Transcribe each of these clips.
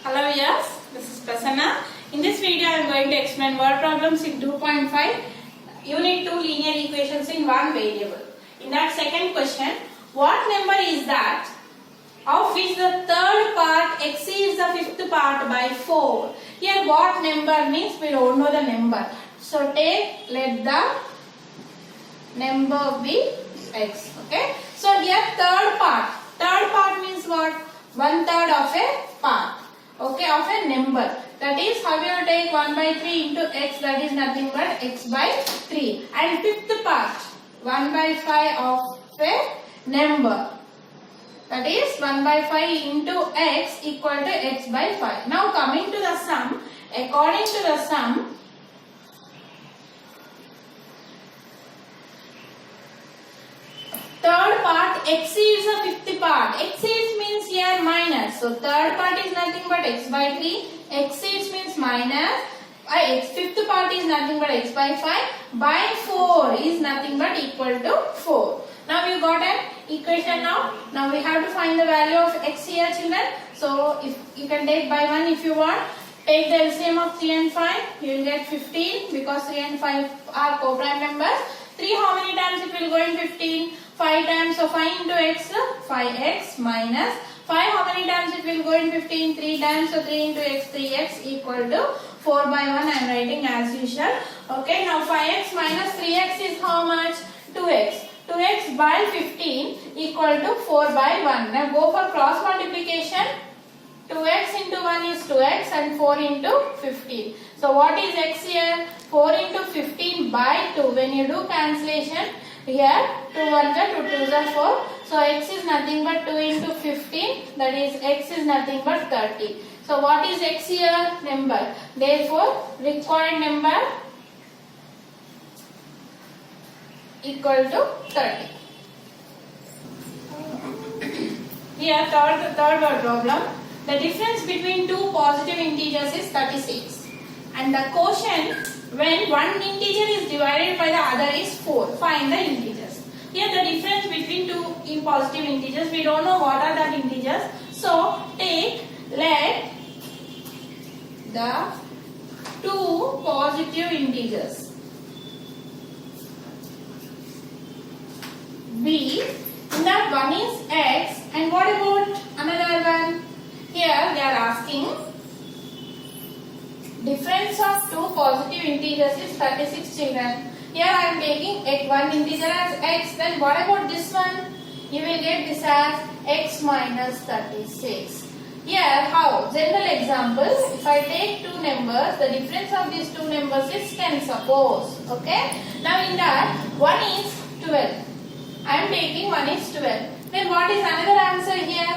Hello yes, this is Prasanna. In this video I am going to explain word problems in 2.5 Unit 2 linear equations in one variable. In that second question, what number is that of which the third part exceeds the fifth part by 4? Here what number means we don't know the number. So let the number be x. Okay. So here third part. Third part means what? 1/3 of a part. Okay, of a number. That is how you take 1 by 3 into x, that is nothing but x by 3. And fifth part, 1 by 5 of a number. That is 1 by 5 into x equal to x by 5. Now coming to the sum, according to the sum, third part exceeds the fifth part. Exceeds means here minus. So third part is nothing but x by 3. Exceeds means minus. Fifth part is nothing but x by 5. By 4 is nothing but equal to 4. Now you got an equation now. Now we have to find the value of x here, children. So if you can take by 1 if you want. Take the LCM of 3 and 5. You will get 15 because 3 and 5 are co-prime numbers. 3 how many times it will go in 15? 5 times. So 5 into x, 5x minus 5 how many times it will go in 15? 3 times. So 3 into x, 3x equal to 4 by 1. I am writing as usual. Okay. Now 5x minus 3x is how much? 2x. 2x by 15 equal to 4 by 1. Now go for cross multiplication. 2x into 1 is 2x and 4 into 15. So what is x here? 4 into 15 by 2. When you do cancellation, here 2 1s are 2 2s are 4. So x is nothing but 2 into 15. That is x is nothing but 30. So what is x here? Number. Therefore required number equal to 30. Here third word problem. The difference between two positive integers is 36. And the quotient when one integer is divided by the other is 4. Find the integers. Here the difference between two positive integers, we don't know what are that integers. So let the two positive integers be, in that one is x, and what about another one? Here they are asking difference of two positive integers is 36, children. Here I am taking one integer as x. Then what about this one? You will get this as x minus 36. Here how? General example. If I take two numbers, the difference of these two numbers is 10, suppose. Okay. Now in that, one is 12. I am taking one is 12. Then what is another answer here?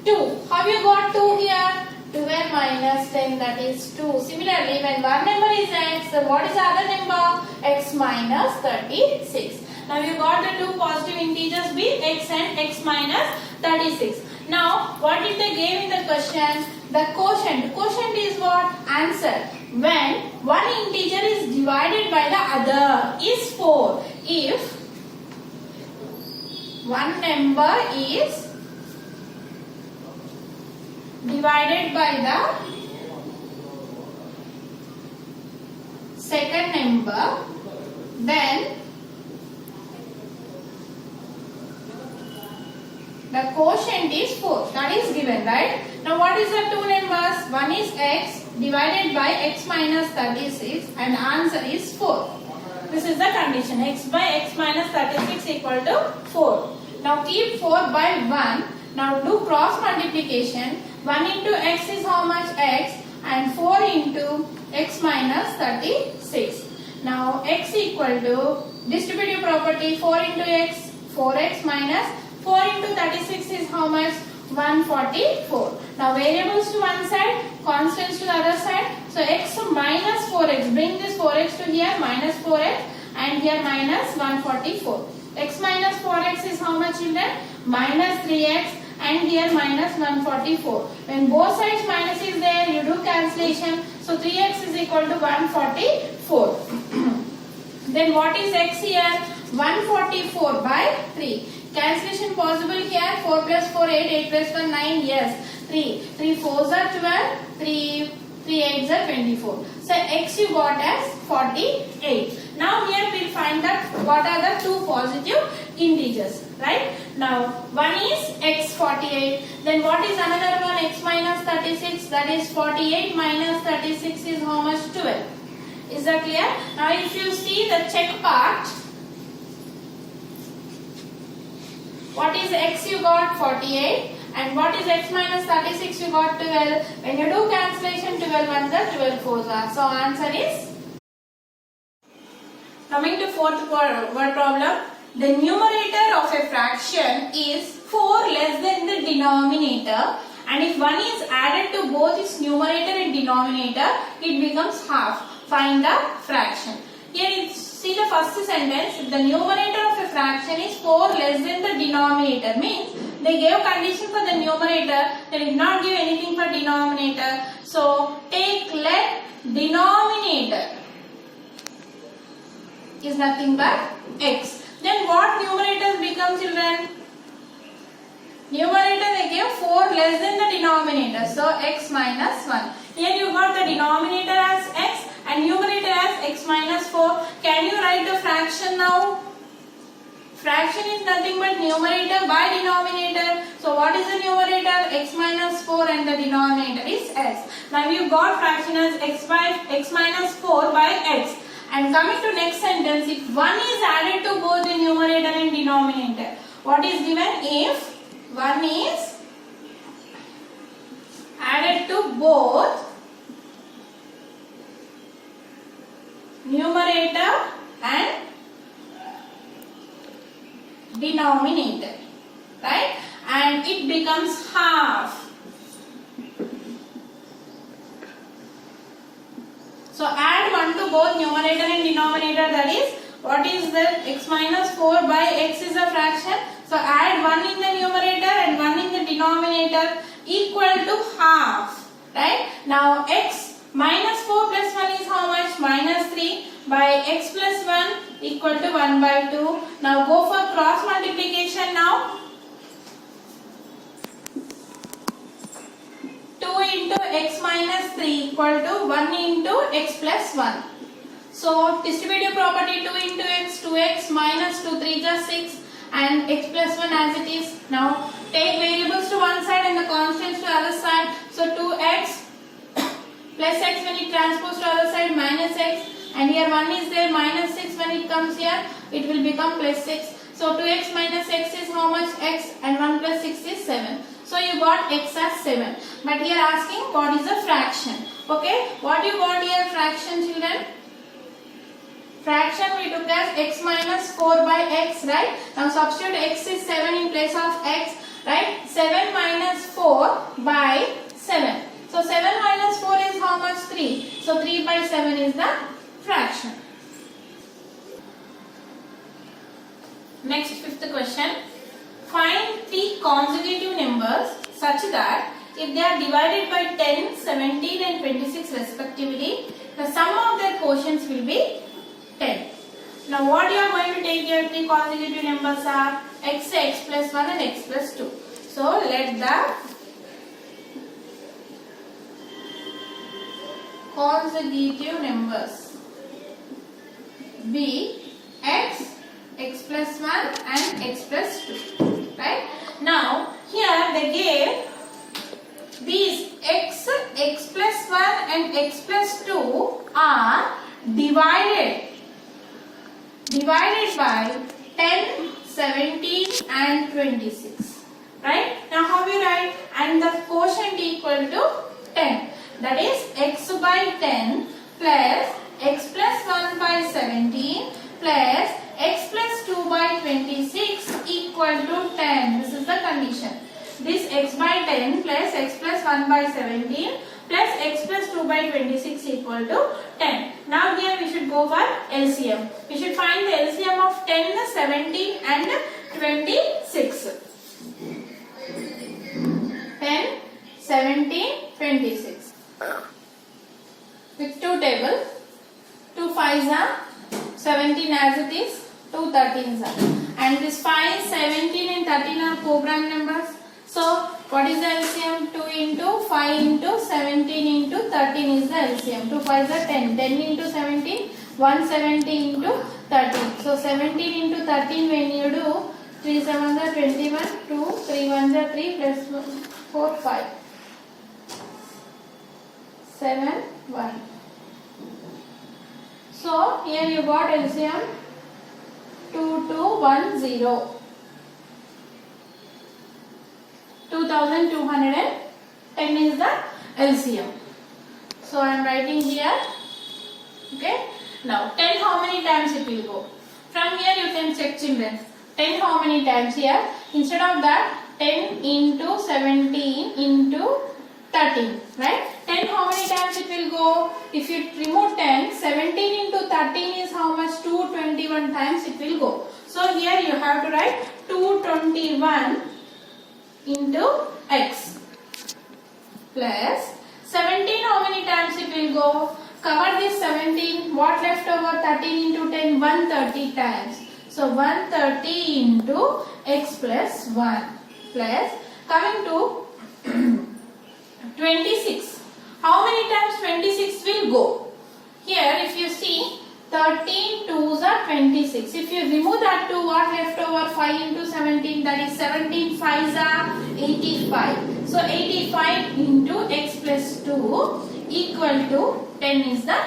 2. How you got 2 here? 12 minus 10, that is 2. Similarly, when one number is x, then what is the other number? X minus 36. Now you got the two positive integers be x and x minus 36. Now what did they give in the question? The quotient. Quotient is what? Answer. When one integer is divided by the other is 4. If one number is divided by the second number, then the quotient is 4. That is given, right? Now what is the two numbers? One is x divided by x minus 36 and answer is 4. This is the condition. X by x minus 36 equal to 4. Now keep 4 by 1. Now do cross multiplication. 1 into x is how much? X, and 4 into x minus 36. Now x equal to distributive property 4 into x, 4x minus 4 into 36 is how much? 144. Now variables to one side, constants to the other side. So x minus 4x, bring this 4x to here, minus 4x, and here minus 144. X minus 4x is how much, children? Minus 3x. And here minus 144. When both sides minus is there, you do cancellation. So 3x is equal to 144. Then what is x here? 144 by 3. Cancellation possible here. 4 plus 4, 8. 8 plus 1, 9. Yes. 3. 3 4s are 12. 3 8s are 24. So x you got as 48. Now here we will find that what are the two positive integers, right? Now one is x 48. Then what is another one? X minus 36. That is 48 minus 36 is how much? 12. Is that clear? Now if you see the check part, what is x you got? 48. And what is x minus 36 you got? 12. When you do cancellation, 12 ones are 12 fours are. So answer is. Coming to fourth word problem. The numerator of a fraction is 4 less than the denominator, and if 1 is added to both its numerator and denominator, it becomes half. Find the fraction. Here see the first sentence. The numerator of a fraction is 4 less than the denominator. Means they gave condition for the numerator. They did not give anything for denominator. So take let denominator is nothing but x. Then what numerator becomes, children? Numerator they gave 4 less than the denominator. So x minus 1. Here you got the denominator as x and numerator as x minus 4. Can you write the fraction now? Fraction is nothing but numerator by denominator. So what is the numerator? X minus 4 and the denominator is x. Now you got fraction as x minus 4 by x. And coming to next sentence, if 1 is added to both the numerator and denominator, what is given? If 1 is added to both numerator and denominator, right? And it becomes half. So add 1 to both numerator and denominator, that is, what is the x minus 4 by x is a fraction. So add 1 in the numerator and 1 in the denominator equal to half, right? Now x minus 4 plus 1 is how much? Minus 3 by x plus 1 equal to 1 by 2. Now go for cross multiplication now. 2 into x minus 3 equal to 1 into x plus 1. So distributive property 2 into x, 2x minus 2, 3 is 6 and x plus 1 as it is. Now take variables to one side and the constants to other side. So 2x plus x when it transpose to other side minus x, and here 1 is there, minus 6 when it comes here, it will become plus 6. So 2x minus x is how much? X, and 1 plus 6 is 7. So you got x as 7. But here asking what is a fraction. Okay, what you got here? Fraction, children? Fraction we took as x minus 4 by x, right? Now substitute x is 7 in place of x, right? 7 minus 4 by 7. So 7 minus 4 is how much? 3. So 3 by 7 is the fraction. Next, fifth question. Find 3 consecutive numbers such that if they are divided by 10, 17 and 26 respectively, the sum of their quotients will be 10. Now what you are going to take here? 3 consecutive numbers are x, x plus 1 and x plus 2. So let the consecutive numbers be x, x plus 1 and x plus 2, right? Now here they gave these x, x plus 1 and x plus 2 are divided by 10, 17 and 26, right? Now how we write? And the quotient equal to 10. That is x by 10 plus x plus 1 by 17 plus x plus 2 by 26 equal to 10. This is the condition. This x by 10 plus x plus 1 by 17 plus x plus 2 by 26 equal to 10. Now here we should go for LCM. We should find the LCM of 10, 17 and 26. 10, 17, 26. With 2 table, 2 5s are 17 as it is, 2 13s are. And this 5, 17 and 13 are program numbers. So what is the LCM? 2 into 5 into 17 into 13 is the LCM. 2 5 is 10. 10 into 17, 170 into 13. So 17 into 13 when you do, 3 7 is 21, 2, 3 1 is 3 plus 4 5. 7 1. So here you got LCM 2210. 2210 is the LCM. So I am writing here. Okay. Now 10 how many times it will go? From here you can check, children. 10 how many times here? Instead of that, 10 into 17 into 13, right? 10 how many times it will go? If you remove 10, 17 into 13 is how much? 221 times it will go. So here you have to write 221 into x plus 17 how many times it will go? Cover this 17, what left over? 13 into 10, 130 times. So 130 into x plus 1 plus, coming to 26. How many times 26 will go? Here if you see, 13 2s are 26. If you remove that 2, what left over? 5 into 17, that is 17 5s are 85. So 85 into x plus 2 equal to 10 is the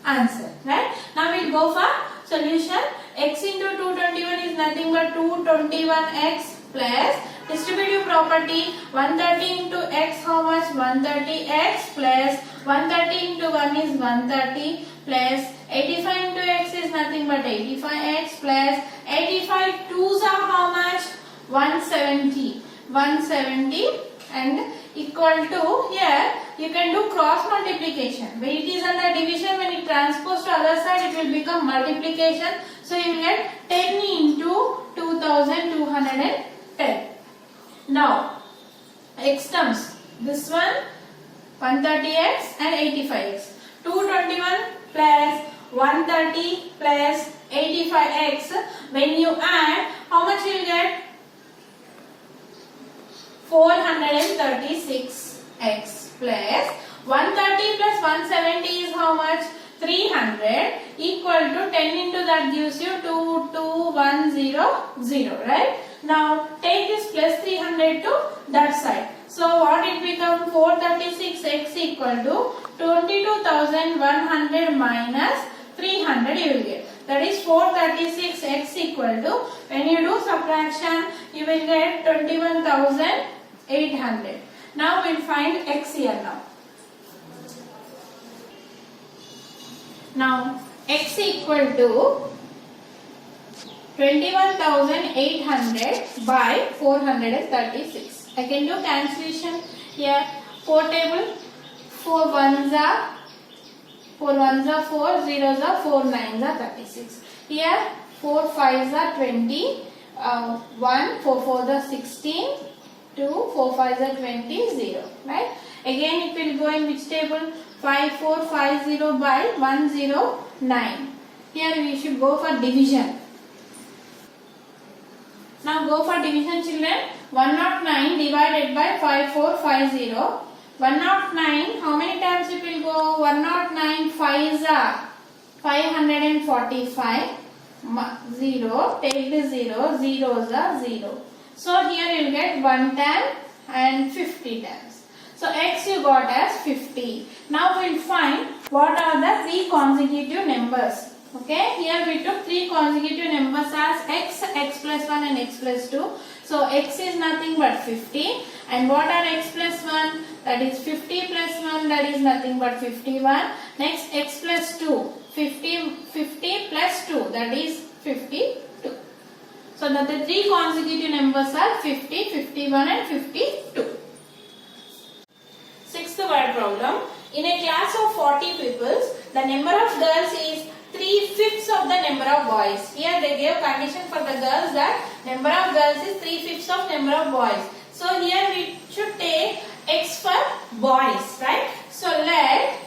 answer, right? Now we'll go for solution. X into 221 is nothing but 221x plus distributive property 130 into x, how much? 130x plus 130 into 1 is 130 plus 85 into x is nothing but 85x plus 85 2s are how much? 170. 170 and equal to, here you can do cross multiplication. When it is under division, when it transposed to other side, it will become multiplication. So you will get 10 into 2210. Now x terms, this one 130x and 85x. 221 plus 130 plus 85x. When you add, how much you will get? 436x plus 130 plus 170 is how much? 300 equal to 10 into that gives you 22100, right? Now take this plus 300 to that side. So what it becomes? 436x equal to 22,100 minus 300 you will get. That is 436x equal to, when you do subtraction, you will get 21,800. Now we will find x here now. Now x equal to 21,800 by 436. I can do cancellation here. 4 table, 4 ones are 4 ones are 4, zeros are 4, nines are 36. Here 4 fives are 20, 1, 4 fours are 16, 2, 4 fives are 20, 0. Right? Again it will go in which table? 5450 by 109. Here we should go for division. Now go for division, children. 109 divided by 5450. 109, how many times it will go? 109 5s are 545. 0, take the 0, zeros are 0. So here you will get 1 time and 50 times. So x you got as 50. Now we will find what are the 3 consecutive numbers. Okay, here we took 3 consecutive numbers as x, x plus 1 and x plus 2. So x is nothing but 50. And what are x plus 1? That is 50 plus 1, that is nothing but 51. Next x plus 2, 50 plus 2, that is 52. So the 3 consecutive numbers are 50, 51 and 52. Sixth word problem. In a class of 40 people, the number of girls is 3/5 of the number of boys. Here they gave condition for the girls that number of girls is 3/5 of number of boys. So here we should take x for boys, right? So let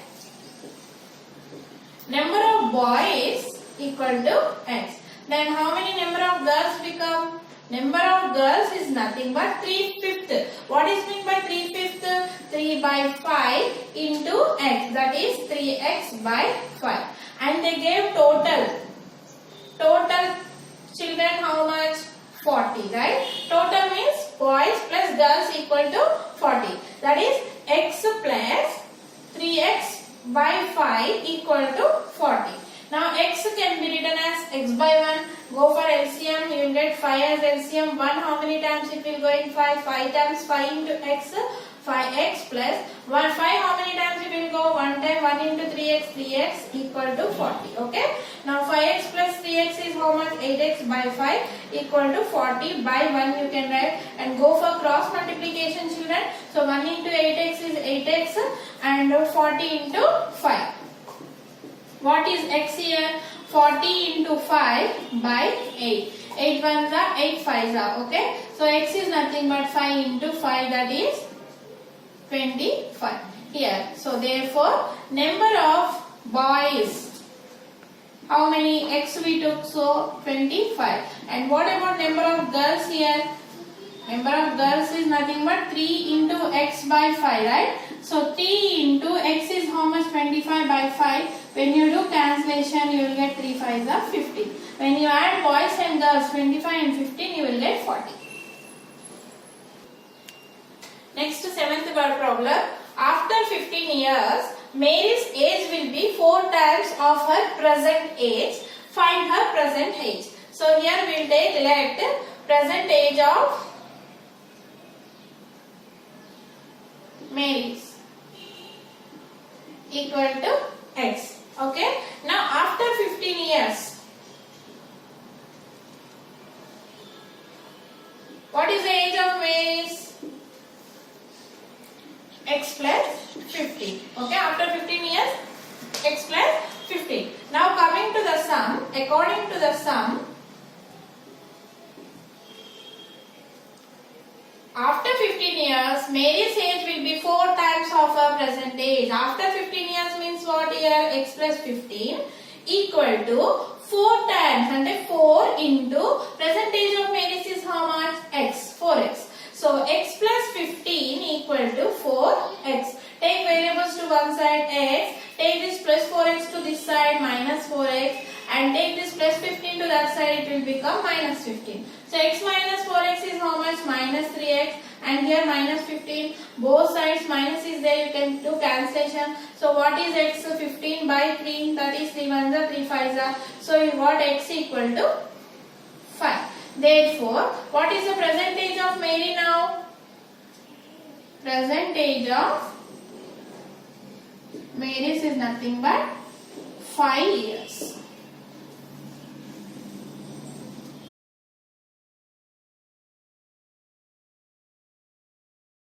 number of boys equal to x. Then how many number of girls become? Number of girls is nothing but 3/5. What is meant by 3/5? 3 by 5 into x, that is 3x by 5. And they gave total children how much? 40, right? Total means boys plus girls equal to 40. That is x plus 3x by 5 equal to 40. Now x can be written as x by 1. Go for LCM, you will get 5 as LCM. 1 how many times it will go in 5? 5 times 5 into x, 5x plus 1. 5 how many times it will go? 1 time 1 into 3x, 3x equal to 40. Okay. Now 5x plus 3x is how much? 8x by 5 equal to 40. By 1 you can write and go for cross multiplication, children. So 1 into 8x is 8x and 40 into 5. What is x here? 40 into 5 by 8. 8 ones are 8 5s are. Okay. So x is nothing but 5 into 5, that is 25 here. So therefore number of boys, how many x we took? So 25. And what about number of girls here? Number of girls is nothing but 3 into x by 5, right? So 3 into x is how much? 25 by 5. When you do cancellation, you will get 3 5s are 15. When you add boys and girls, 25 and 15, you will get 40. Next, 7th word problem. After 15 years, Mary's age will be 4 times of her present age. Find her present age. So here we will take let present age of Mary's equal to x. Okay. Now after 15 years, what is the age of Mary's? X plus 15. Okay. After 15 years, x plus 15. Now coming to the sum, according to the sum, after 15 years, Mary's age will be 4 times of her present age. After 15 years means what here? X plus 15 equal to 4 times, and 4 into present age of Mary's is how much? X, 4x. So x plus 15 equal to 4x. Take variables to one side x, take this plus 4x to this side minus 4x, and take this plus 15 to that side, it will become minus 15. So x minus 4x is how much? Minus 3x, and here minus 15. Both sides minus is there, you can do cancellation. So what is x? 15 by 3, that is 3 1s are 3 5s are. So you got x equal to 5. Therefore, what is the present age of Mary now? Present age of Mary's is nothing but 5 years.